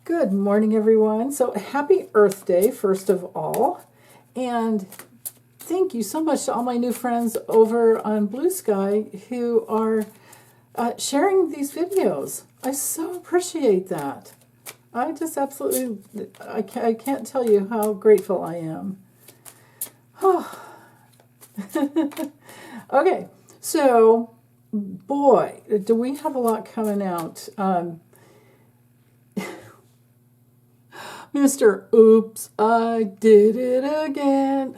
Good morning, everyone. So happy Earth Day, first of all. And thank you so much to all my new friends over on Blue Sky who are sharing these videos. I so appreciate that. I just absolutely, I can't tell you how grateful I am. Oh. Okay, so boy, do we have a lot coming out. Mr. Oops, I did it again.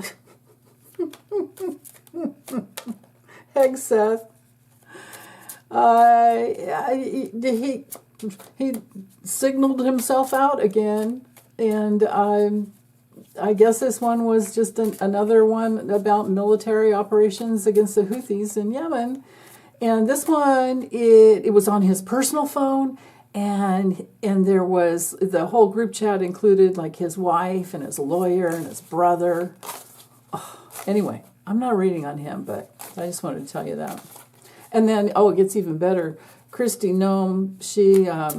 Heck, Seth. He signaled himself out again, and I guess this one was just another one about military operations against the Houthis in Yemen. And this one, it was on his personal phone. And there was, the whole group chat included like his wife and his lawyer and his brother. Oh, anyway, I'm not reading on him, but I just wanted to tell you that. And then, it gets even better. Christy Nome, she got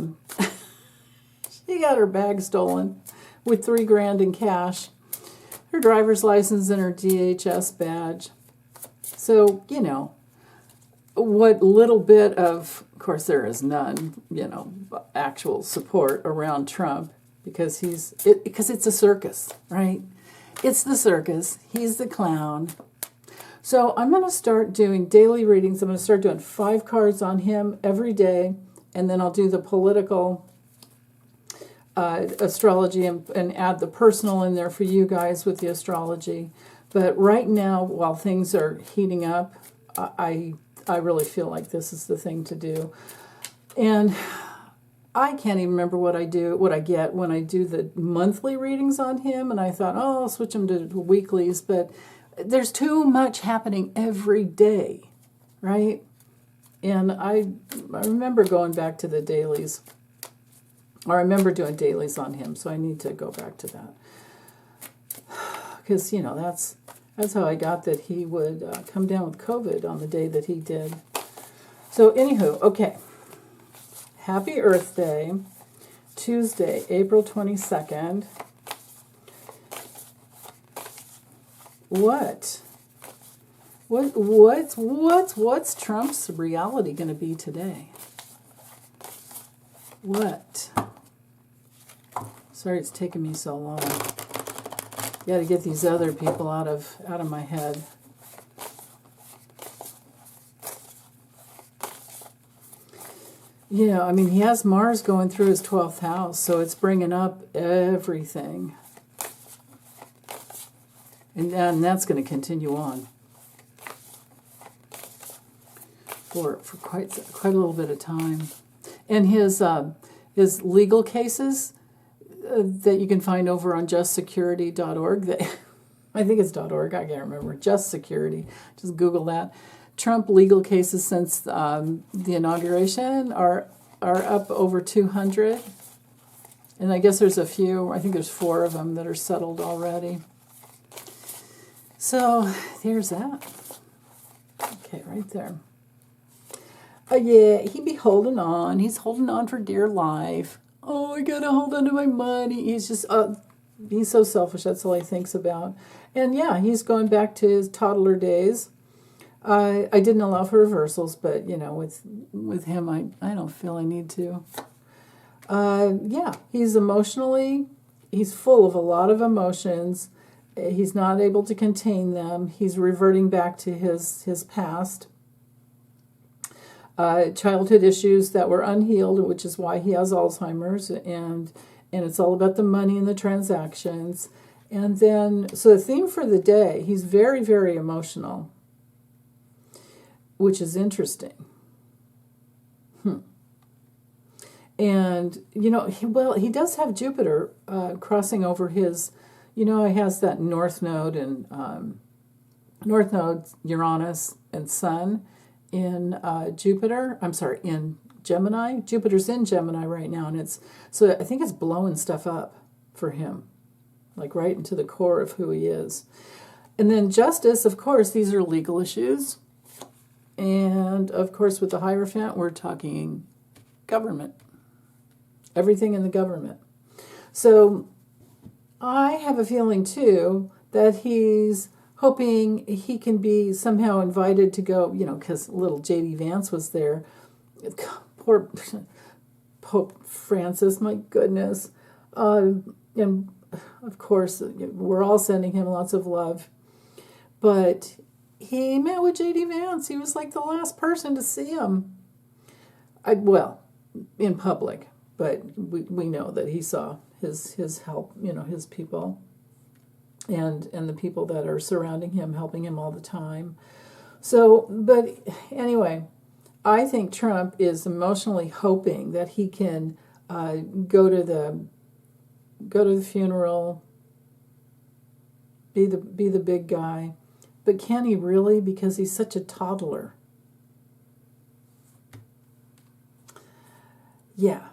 her bag stolen with $3,000 in cash, her driver's license and her DHS badge. So, what little bit of course, there is none, actual support around Trump because because it's a circus, right? It's the circus. He's the clown. So I'm going to start doing daily readings. I'm going to start doing 5 cards on him every day, and then I'll do the political astrology and add the personal in there for you guys with the astrology. But right now, while things are heating up, I really feel like this is the thing to do. And I can't even remember what I get when I do the monthly readings on him. And I thought, I'll switch them to weeklies. But there's too much happening every day, right? And I remember going back to the dailies. Or I remember doing dailies on him. So I need to go back to that. Because, that's how I got that he would come down with COVID on the day that he did. So anywho, okay. Happy Earth Day, Tuesday, April 22nd. What's Trump's reality going to be today? What? Sorry it's taking me so long. Got to get these other people out of my head. He has Mars going through his 12th house, so it's bringing up everything. And that's going to continue on for quite a little bit of time. And his legal cases that you can find over on justsecurity.org. I think it's .org. I can't remember. Just Security. Just Google that. Trump legal cases since the inauguration are up over 200. And I guess there's a few. I think there's 4 of them that are settled already. So there's that. Okay, right there. Yeah, he be holding on. He's holding on for dear life. Oh, I gotta hold on to my money. He's just, he's so selfish. That's all he thinks about. And yeah, he's going back to his toddler days. I didn't allow for reversals, but, with him, I don't feel I need to. Yeah, he's full of a lot of emotions. He's not able to contain them. He's reverting back to his past. Childhood issues that were unhealed, which is why he has Alzheimer's, and it's all about the money and the transactions. And then, so the theme for the day, he's very, very emotional, which is interesting. And, he does have Jupiter crossing over his, he has that North Node and North Node, Uranus, and Sun in in Gemini. Jupiter's in Gemini right now, and I think it's blowing stuff up for him, like right into the core of who he is. And then justice, of course, these are legal issues. And, of course, with the Hierophant, we're talking government. Everything in the government. So I have a feeling too that he's hoping he can be somehow invited to go, because little J.D. Vance was there. Poor Pope Francis, my goodness. And of course, we're all sending him lots of love. But he met with J.D. Vance. He was like the last person to see him. In public, but we know that he saw his help, his people, and the people that are surrounding him, helping him all the time. So, but anyway, I think Trump is emotionally hoping that he can go to the funeral, be the big guy, but can he really? Because he's such a toddler. Yeah.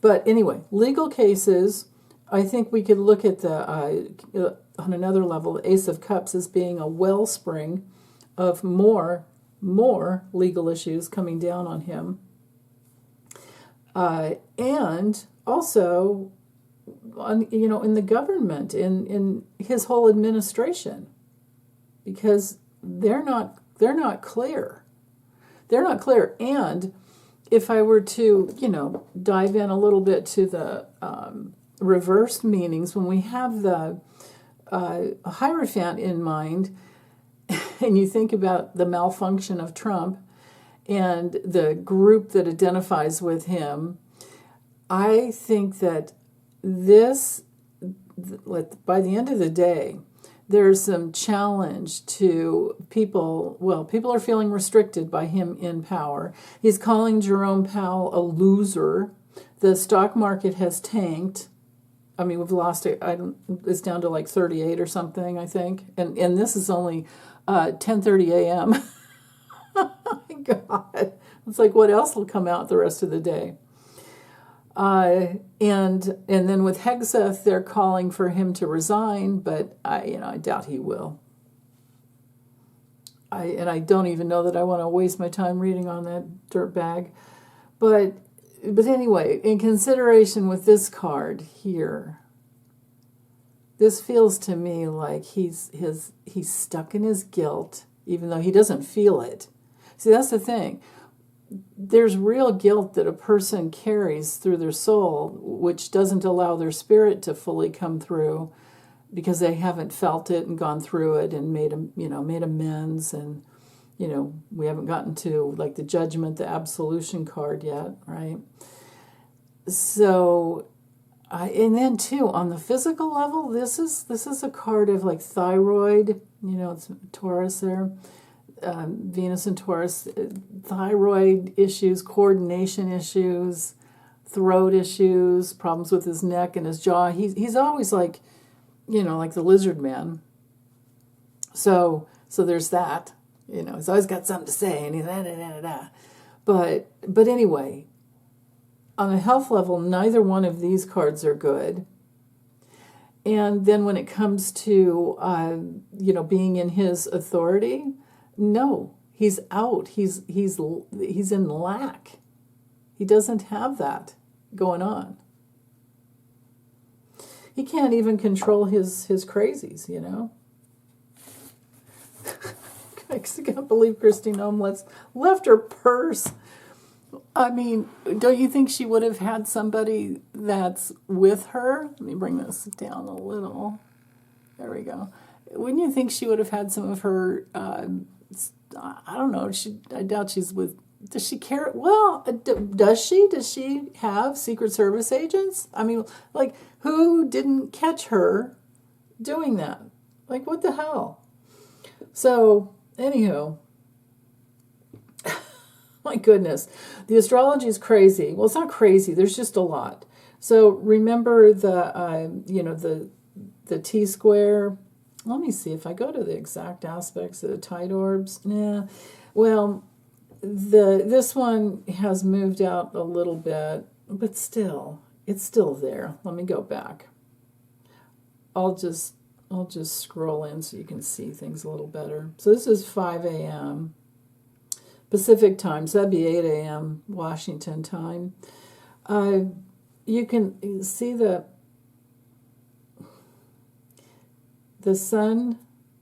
But anyway, legal cases, I think we could look at on another level, the Ace of Cups as being a wellspring of more legal issues coming down on him. And also, in the government, in his whole administration, because they're not clear. They're not clear. And if I were to, dive in a little bit to the reversed meanings, when we have the Hierophant in mind, and you think about the malfunction of Trump and the group that identifies with him, I think that by the end of the day, there's some challenge to people. Well, people are feeling restricted by him in power. He's calling Jerome Powell a loser. The stock market has tanked. I mean, we've lost it. It's down to like 38 or something, I think. And this is only 10:30 a.m. Oh my God. It's like, what else will come out the rest of the day? And then with Hegseth, they're calling for him to resign, but I doubt he will. I don't even know that I want to waste my time reading on that dirtbag. But anyway, in consideration with this card here, this feels to me like he's stuck in his guilt, even though he doesn't feel it. See, that's the thing. There's real guilt that a person carries through their soul, which doesn't allow their spirit to fully come through because they haven't felt it and gone through it and made amends. And, we haven't gotten to like the judgment, the absolution card yet, right? So, and then too, on the physical level, this is a card of like thyroid, it's Taurus there. Venus and Taurus, thyroid issues, coordination issues, throat issues, problems with his neck and his jaw. He's always like, like the lizard man. So there's that. He's always got something to say, and he's da. But anyway, on a health level, neither one of these cards are good. And then when it comes to being in his authority, no, he's out. He's in lack. He doesn't have that going on. He can't even control his crazies, I can't believe Kristi Noem left her purse. I mean, don't you think she would have had somebody that's with her? Let me bring this down a little. There we go. Wouldn't you think she would have had some of her... I don't know. I doubt she's with... Does she care? Well, does she? Does she have Secret Service agents? I mean, like, who didn't catch her doing that? Like, what the hell? So, anywho, my goodness, the astrology is crazy. Well, it's not crazy. There's just a lot. So remember the T-square. Let me see if I go to the exact aspects of the tide orbs. Yeah, well, this one has moved out a little bit, but still, it's still there. Let me go back. I'll just scroll in so you can see things a little better. So this is 5 a.m. Pacific time, so that'd be 8 a.m. Washington time. You can see the the sun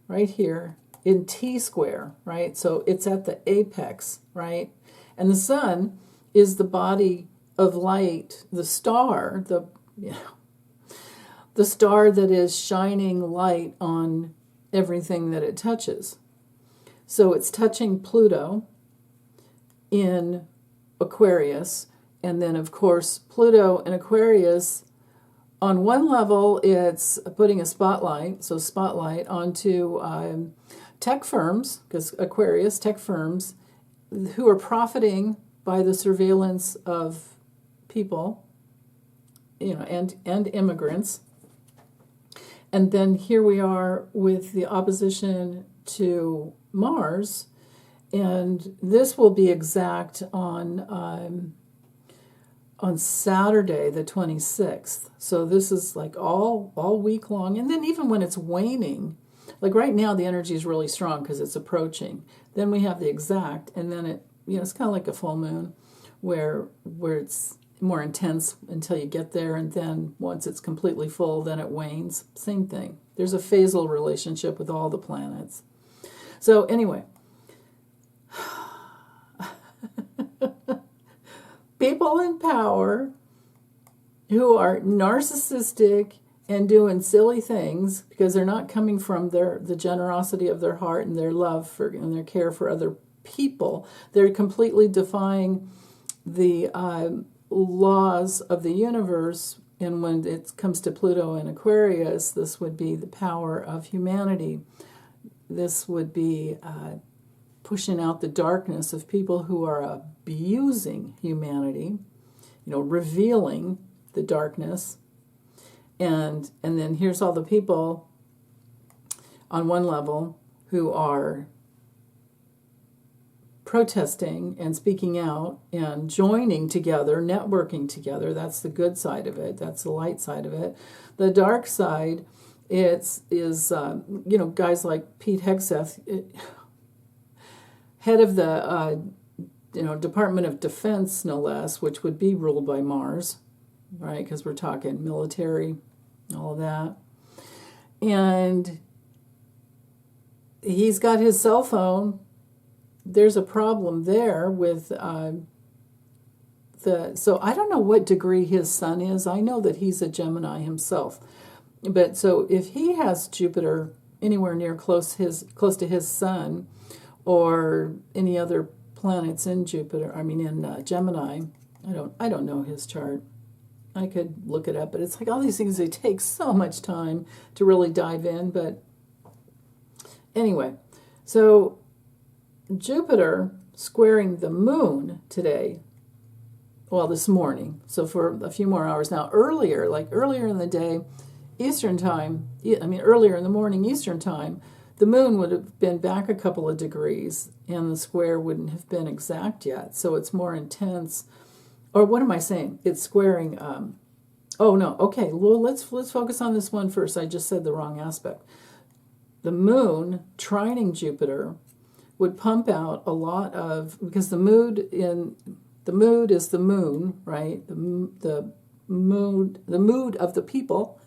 right here in T square, right? So it's at the apex, right? And the sun is the body of light, the star, the star that is shining light on everything that it touches. So it's touching Pluto in Aquarius, and then of course Pluto in Aquarius, on one level it's putting a spotlight onto tech firms, because Aquarius, tech firms who are profiting by the surveillance of people, and immigrants. And then here we are with the opposition to Mars, and this will be exact on Saturday, the 26th. So this is like all week long. And then even when it's waning, like right now the energy is really strong because it's approaching. Then we have the exact, and then it's kind of like a full moon where it's more intense until you get there, and then once it's completely full, then it wanes. Same thing. There's a phasal relationship with all the planets. So anyway, people in power who are narcissistic and doing silly things because they're not coming from the generosity of their heart and their love for and their care for other people. They're completely defying the laws of the universe. And when it comes to Pluto and Aquarius, this would be the power of humanity. This would be pushing out the darkness of people who are abusing humanity, revealing the darkness. And then here's all the people on one level who are protesting and speaking out and joining together, networking together. That's the good side of it. That's the light side of it. The dark side is guys like Pete Hegseth, head of the Department of Defense, no less, which would be ruled by Mars, right? Because we're talking military, all of that. And he's got his cell phone. There's a problem there with so I don't know what degree his sun is. I know that he's a Gemini himself. But so if he has Jupiter anywhere near close to his sun, or any other planets in Gemini, I don't know his chart. I could look it up, but it's like all these things, they take so much time to really dive in. But anyway, so Jupiter squaring the moon today, this morning, so for a few more hours now. Earlier in the day, Eastern time, earlier in the morning, Eastern time, the moon would have been back a couple of degrees, and the square wouldn't have been exact yet. So it's more intense. Or what am I saying? It's squaring. Okay. Well, let's focus on this one first. I just said the wrong aspect. The moon trining Jupiter would pump out a lot of, because the mood is the moon, right? The mood of the people.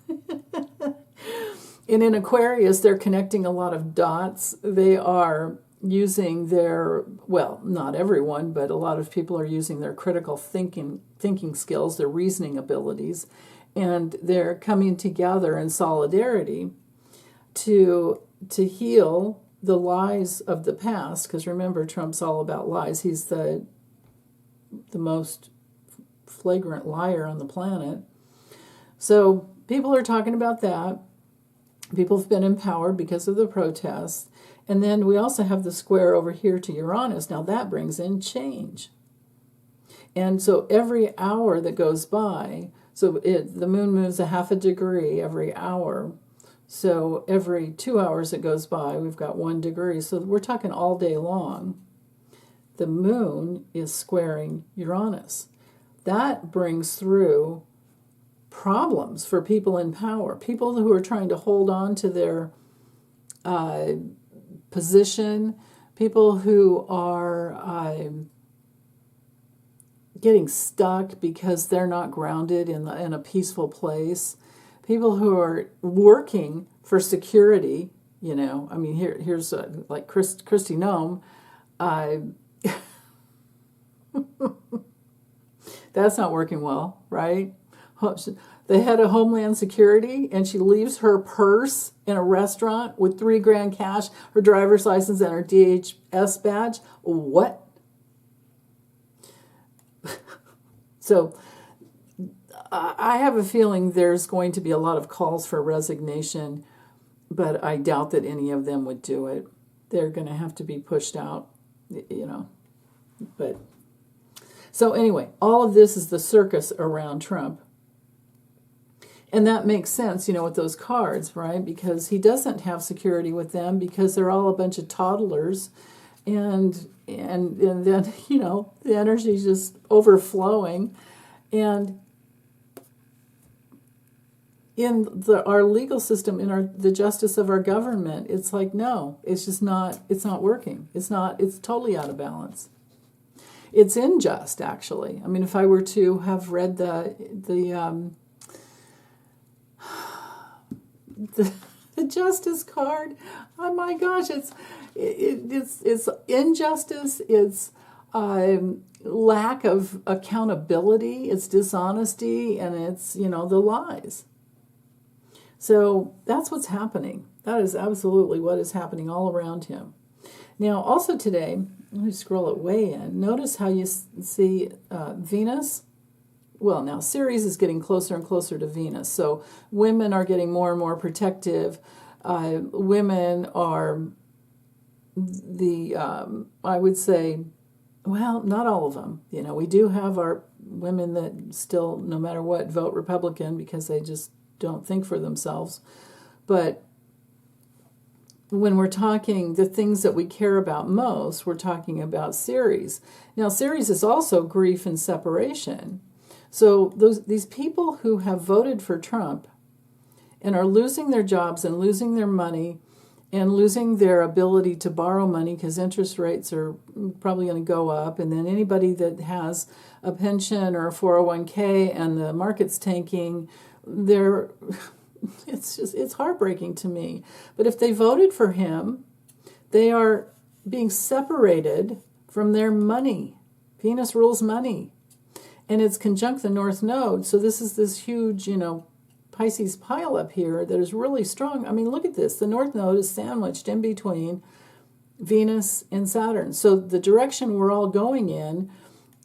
And in Aquarius, they're connecting a lot of dots. They are using not everyone, but a lot of people are using their critical thinking skills, their reasoning abilities, and they're coming together in solidarity to heal the lies of the past. Because remember, Trump's all about lies. He's the most flagrant liar on the planet. So people are talking about that. People have been empowered because of the protests. And then we also have the square over here to Uranus. Now that brings in change. And so every hour that goes by, the moon moves a half a degree every hour. So every 2 hours that goes by, we've got 1 degree. So we're talking all day long. The moon is squaring Uranus. That brings through problems for people in power, people who are trying to hold on to their position, people who are getting stuck because they're not grounded in a peaceful place, people who are working for security. You know, I mean, here's like Kristi Noem. That's not working well, right? The head of Homeland Security, and she leaves her purse in a restaurant with $3,000 cash, her driver's license, and her DHS badge. What? So I have a feeling there's going to be a lot of calls for resignation, but I doubt that any of them would do it. They're going to have to be pushed out, you know. But so anyway, all of this is the circus around Trump. And that makes sense, you know, with those cards, right? Because he doesn't have security with them because they're all a bunch of toddlers. And then, you know, the energy's just overflowing. And in our legal system, in the justice of our government, it's like, no, it's just not, it's not working. It's totally out of balance. It's unjust, actually. I mean, if I were to have read the justice card, oh my gosh, it's injustice, it's lack of accountability, it's dishonesty, and it's, you know, the lies. So that's what's happening. That is absolutely what is happening all around him. Now, also today, let me scroll it way in. Notice how you see Venus. Well, now Ceres is getting closer and closer to Venus. So women are getting more and more protective. Women are I would say, well, not all of them. You know, we do have our women that still, no matter what, vote Republican because they just don't think for themselves. But when we're talking the things that we care about most, we're talking about Ceres. Now, Ceres is also grief and separation. So these people who have voted for Trump and are losing their jobs and losing their money and losing their ability to borrow money because interest rates are probably going to go up, and then anybody that has a pension or a 401k and the market's tanking, it's heartbreaking to me. But if they voted for him, they are being separated from their money. Venus rules money. And it's conjunct the North Node. So this is this huge, you know, Pisces pile up here that is really strong. I mean, look at this. The North Node is sandwiched in between Venus and Saturn. So the direction we're all going in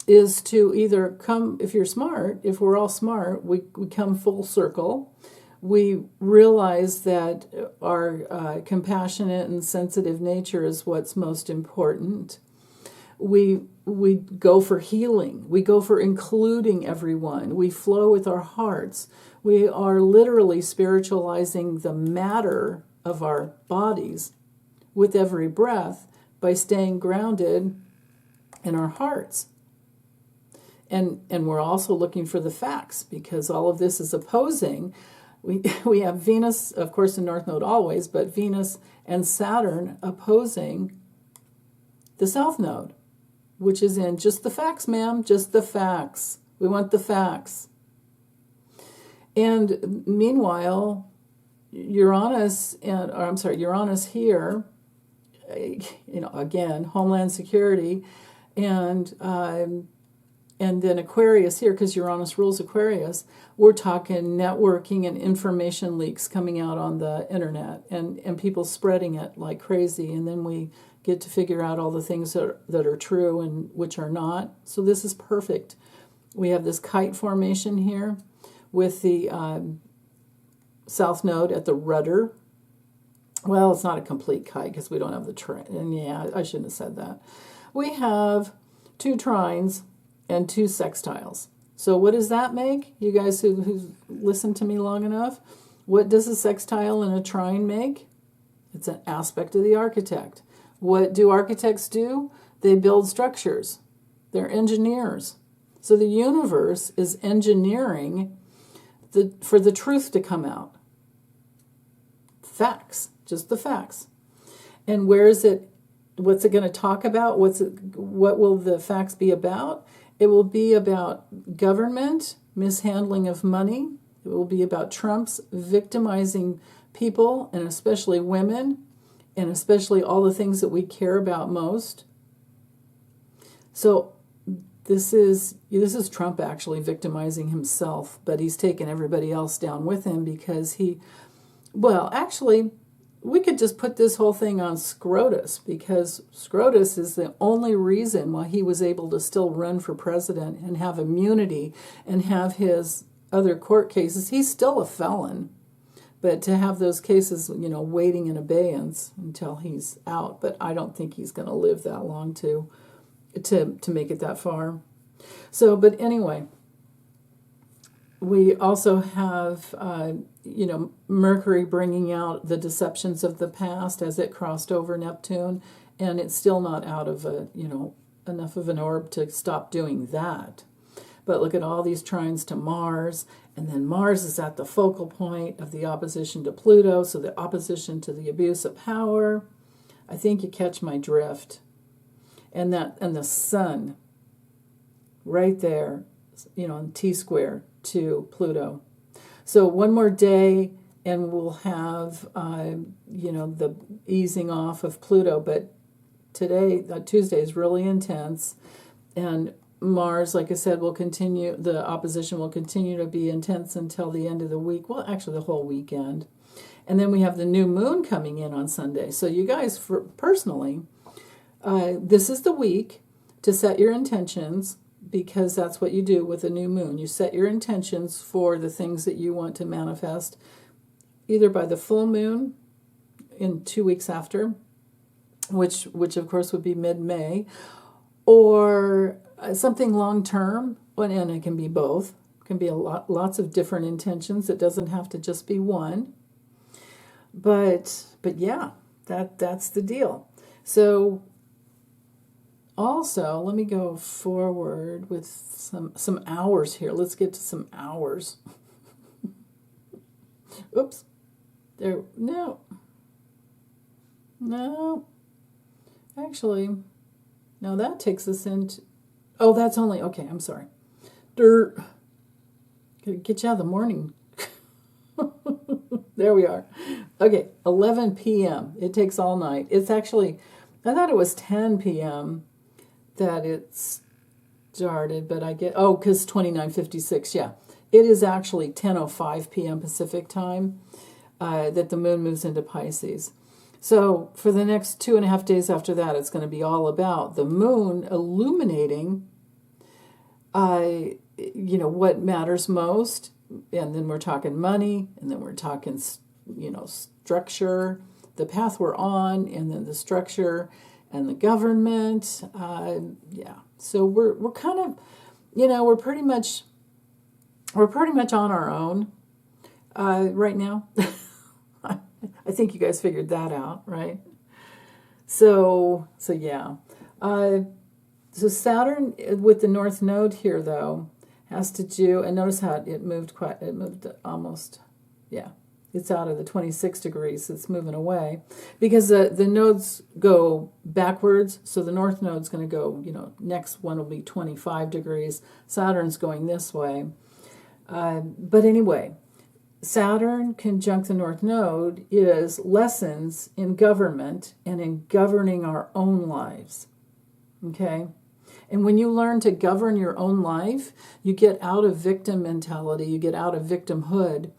is to either come, if you're smart, if we're all smart, we come full circle. We realize that our compassionate and sensitive nature is what's most important. We go for healing. We go for including everyone. We flow with our hearts. We are literally spiritualizing the matter of our bodies with every breath by staying grounded in our hearts. And we're also looking for the facts because all of this is opposing. We have Venus, of course, in North Node always, but Venus and Saturn opposing the South Node, which is in just the facts, ma'am, just the facts. We want the facts. And meanwhile, Uranus here, you know, again, Homeland Security, and then Aquarius here, because Uranus rules Aquarius, we're talking networking and information leaks coming out on the internet and people spreading it like crazy. And then we get to figure out all the things that are true and which are not. So this is perfect. We have this kite formation here with the South Node at the rudder. Well, it's not a complete kite because we don't have the train. And yeah, I shouldn't have said that. We have 2 trines and 2 sextiles. So what does that make? You guys who've listened to me long enough, what does a sextile and a trine make? It's an aspect of the architect. What do architects do? They build structures. They're engineers. So the universe is engineering for the truth to come out. Facts, just the facts. And where is it? What's it going to talk about? What will the facts be about? It will be about government, mishandling of money. will be about Trump's victimizing people, and especially women, and especially all the things that we care about most. So this is Trump actually victimizing himself, but he's taken everybody else down with him because actually, we could just put this whole thing on Scrotus, because Scrotus is the only reason why he was able to still run for president and have immunity and have his other court cases. He's still a felon, but to have those cases, waiting in abeyance until he's out. But I don't think he's going to live that long to make it that far. So, but anyway, we also have, Mercury bringing out the deceptions of the past as it crossed over Neptune, and it's still not out of enough of an orb to stop doing that. But look at all these trines to Mars, and then Mars is at the focal point of the opposition to Pluto, so the opposition to the abuse of power. I think you catch my drift. And the Sun, right there, in T-square to Pluto. So one more day, and we'll have, the easing off of Pluto. But today, Tuesday, is really intense. And Mars, like I said, will continue, the opposition will continue to be intense until the end of the week. Well, actually, the whole weekend. And then we have the new moon coming in on Sunday. So you guys, personally, this is the week to set your intentions, because that's what you do with a new moon. You set your intentions for the things that you want to manifest, either by the full moon in 2 weeks after, which of course would be mid-May, or something long-term, and it can be both. It can be lots of different intentions. It doesn't have to just be one. But yeah, that's the deal. So also, let me go forward with some hours here. Let's get to some hours. Oops. There. No. Actually, no, that takes us into... Oh, that's only... Okay, I'm sorry. Gotta get you out of the morning. There we are. Okay, 11 p.m. It takes all night. It's actually... I thought it was 10 p.m. that it started, but because 29:56, yeah. It is actually 10:05 p.m. Pacific time that the moon moves into Pisces. So for the next 2.5 days after that, it's going to be all about the moon illuminating, what matters most. And then we're talking money, and then we're talking, structure, the path we're on, and then the structure and the government. So we're kind of, we're pretty much on our own right now. I think you guys figured that out, right? So yeah. So Saturn with the North Node here, though, has to do, and notice how it moved almost, yeah. It's out of the 26 degrees. It's moving away because the nodes go backwards. So the North Node's going to go, next one will be 25 degrees. Saturn's going this way. But anyway, Saturn conjunct the North Node is lessons in government and in governing our own lives. Okay? And when you learn to govern your own life, you get out of victim mentality, you get out of victimhood,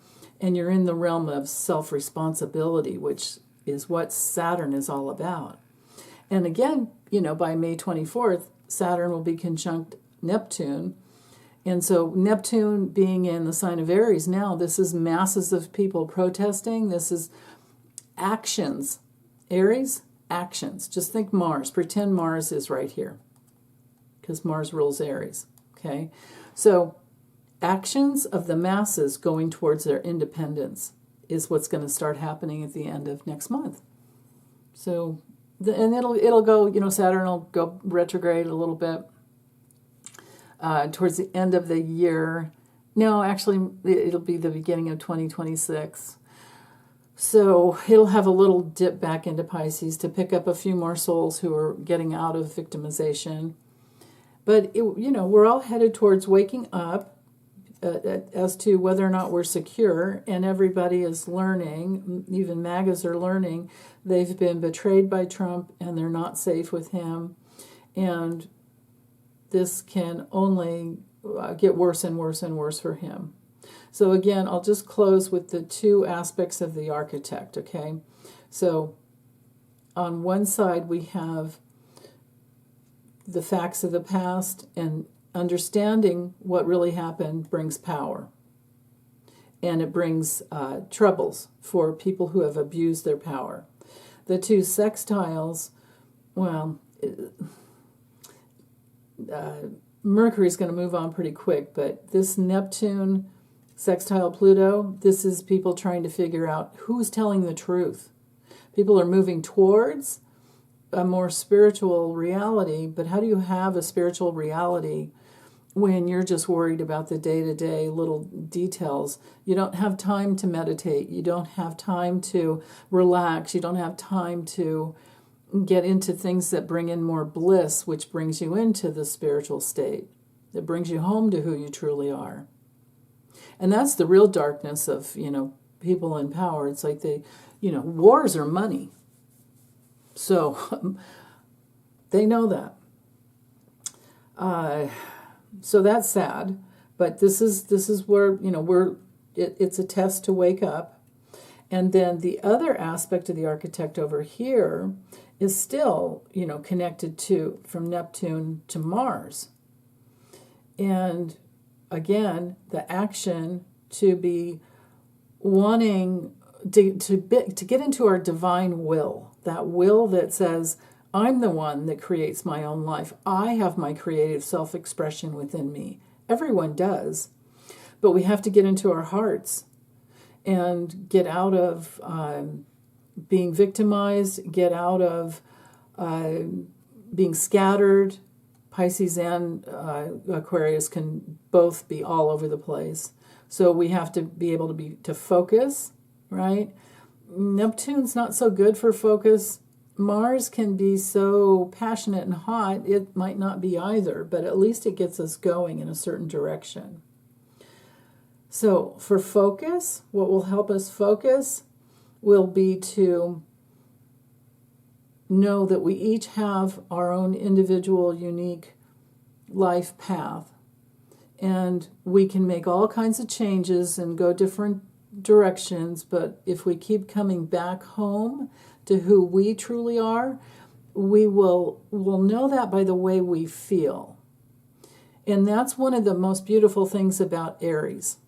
and you're in the realm of self-responsibility, which is what Saturn is all about. And again, by May 24th, Saturn will be conjunct Neptune. And so Neptune being in the sign of Aries now, this is masses of people protesting. This is actions. Aries, actions. Just think Mars. Pretend Mars is right here, because Mars rules Aries. Okay? So actions of the masses going towards their independence is what's going to start happening at the end of next month. So, and it'll go, Saturn will go retrograde a little bit towards the end of the year. No, actually, it'll be the beginning of 2026. So it'll have a little dip back into Pisces to pick up a few more souls who are getting out of victimization. But, we're all headed towards waking up. as to whether or not we're secure, and everybody is learning, even MAGAs are learning, they've been betrayed by Trump and they're not safe with him, and this can only get worse and worse and worse for him. So again, I'll just close with the two aspects of the architect, okay? So on one side we have the facts of the past, and understanding what really happened brings power. And it brings troubles for people who have abused their power. The two sextiles, well, Mercury's going to move on pretty quick, but this Neptune sextile Pluto, this is people trying to figure out who's telling the truth. People are moving towards a more spiritual reality, but how do you have a spiritual reality when you're just worried about the day-to-day little details? You don't have time to meditate. You don't have time to relax. You don't have time to get into things that bring in more bliss, which brings you into the spiritual state. That brings you home to who you truly are. And that's the real darkness of, people in power. It's like wars are money. So they know that. So that's sad, but this is where it's a test to wake up. And then the other aspect of the architect over here is still connected to from Neptune to Mars. And again, the action to be wanting to get into our divine will, that will that says, I'm the one that creates my own life. I have my creative self-expression within me. Everyone does. But we have to get into our hearts and get out of being victimized, get out of being scattered. Pisces and Aquarius can both be all over the place. So we have to be able to focus, right? Neptune's not so good for focus. Mars can be so passionate and hot, it might not be either, but at least it gets us going in a certain direction. So for focus, what will help us focus will be to know that we each have our own individual, unique life path. And we can make all kinds of changes and go different directions, but if we keep coming back home to who we truly are, we'll know that by the way we feel. And that's one of the most beautiful things about Aries,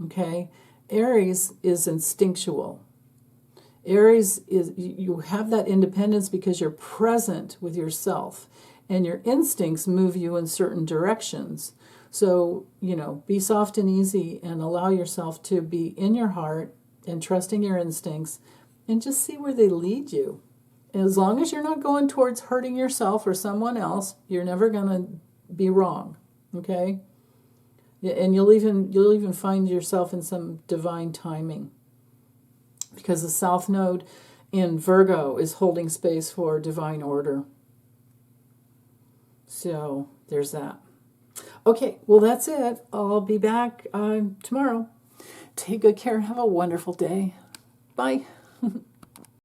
okay? Aries is instinctual. Aries is, you have that independence because you're present with yourself, and your instincts move you in certain directions. So, be soft and easy and allow yourself to be in your heart and trusting your instincts and just see where they lead you. As long as you're not going towards hurting yourself or someone else, you're never going to be wrong, okay? And you'll even find yourself in some divine timing, because the South Node in Virgo is holding space for divine order. So there's that. Okay, well, that's it. I'll be back tomorrow. Take good care and have a wonderful day. Bye.